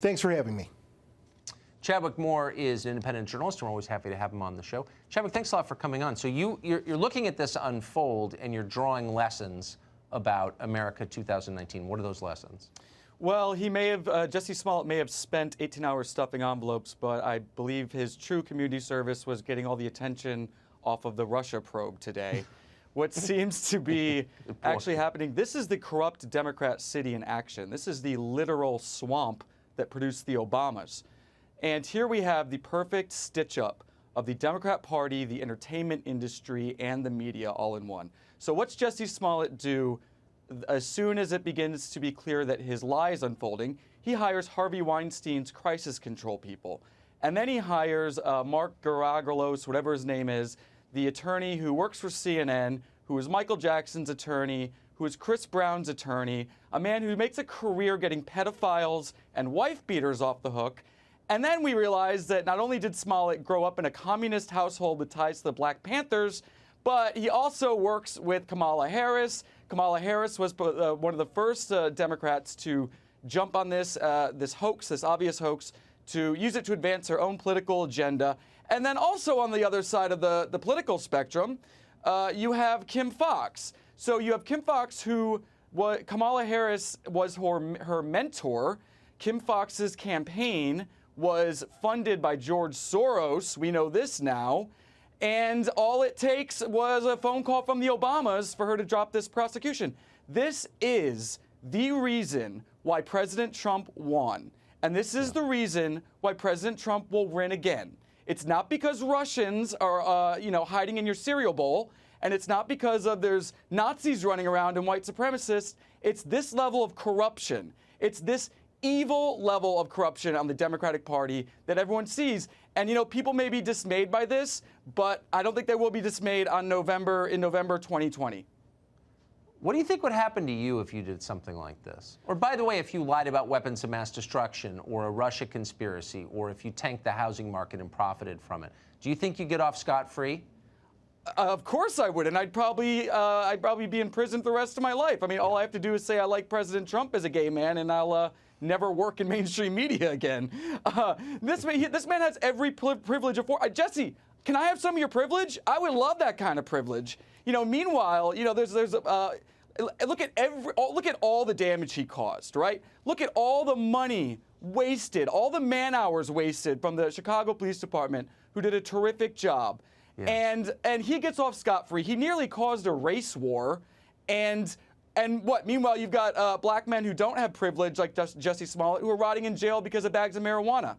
Thanks for having me. Chadwick Moore is an independent journalist. We're always happy to have him on the show. Chadwick, thanks a lot for coming on. So you're looking at this unfold and you're drawing lessons about America 2019. What are those lessons? Well, he may have, Jussie Smollett may have spent 18 hours stuffing envelopes, but I believe his true community service was getting all the attention off of the Russia probe today. What seems to be actually happening, this is the corrupt Democrat city in action. This is the literal swamp that produced the Obamas. And here we have the perfect stitch-up of the Democrat Party, the entertainment industry, and the media all in one. So what's Jussie Smollett do as soon as it begins to be clear that his lie is unfolding? He hires Harvey Weinstein's crisis control people. And then he hires Mark Garaglos, whatever his name is, the attorney who works for CNN, who is Michael Jackson's attorney, who is Chris Brown's attorney, a man who makes a career getting pedophiles and wife-beaters off the hook. And then we realized that not only did Smollett grow up in a communist household with ties to the Black Panthers, but he also works with Kamala Harris. Kamala Harris was one of the first Democrats to jump on this hoax, this obvious hoax, to use it to advance her own political agenda. And then also on the other side of the political spectrum, you have Kim Foxx. So you have Kim Foxx, who Kamala Harris was her mentor. Kim Foxx's campaign was funded by George Soros. We know this now. And all it takes was a phone call from the Obamas for her to drop this prosecution. This is the reason why President Trump won. And this is the reason why President Trump will win again. It's not because Russians are, hiding in your cereal bowl, and it's not because there's Nazis running around and white supremacists. It's this level of corruption. It's this evil level of corruption on the Democratic Party that everyone sees. And, people may be dismayed by this, but I don't think they will be dismayed in November 2020. What do you think would happen to you if you did something like this? Or, by the way, if you lied about weapons of mass destruction or a Russia conspiracy, or if you tanked the housing market and profited from it, do you think you'd get off scot-free? Of course I would, and I'd probably be in prison for the rest of my life. I mean, all I have to do is say I like President Trump as a gay man, and I'll never work in mainstream media again. This man has every privilege afforded. Jussie, can I have some of your privilege? I would love that kind of privilege. Meanwhile, look at all the damage he caused, right? Look at all the money wasted, all the man-hours wasted from the Chicago Police Department, who did a terrific job. Yes. And he gets off scot-free. He nearly caused a race war. And what? Meanwhile, you've got black men who don't have privilege, like Jussie Smollett, who are rotting in jail because of bags of marijuana.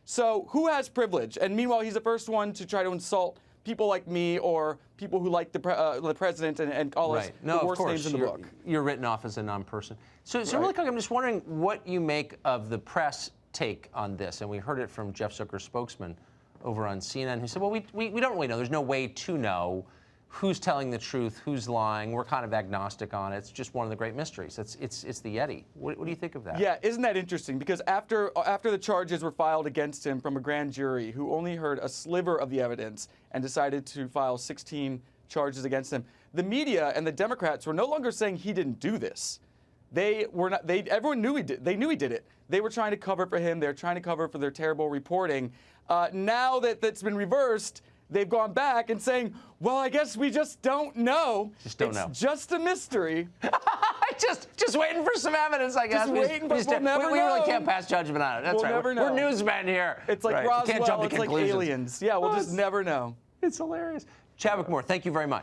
So who has privilege? And meanwhile, he's the first one to try to insult people like me or people who like the president and all his the worst names in the book. You're written off as a non-person. So really quick, I'm just wondering what you make of the press take on this. And we heard it from Jeff Zucker's spokesman over on CNN, who said, well, we don't really know. There's no way to know who's telling the truth, who's lying. We're kind of agnostic on it. It's just one of the great mysteries. It's the Yeti. What do you think of that? Yeah, isn't that interesting? Because after the charges were filed against him from a grand jury who only heard a sliver of the evidence and decided to file 16 charges against him, the media and the Democrats were no longer saying he didn't do this. Everyone knew he did. They knew he did it. They were trying to cover for him. They're trying to cover for their terrible reporting. Now that that's been reversed, they've gone back and saying, well, I guess we just don't know. Just don't know. It's just a mystery. just waiting for some evidence, I guess. Just waiting, but we'll never know. We really can't pass judgment on it. That's we'll right. Never know. We're newsmen here. It's like Roswell. It's like aliens. Yeah, we'll just never know. It's hilarious. Chadwick Moore, thank you very much.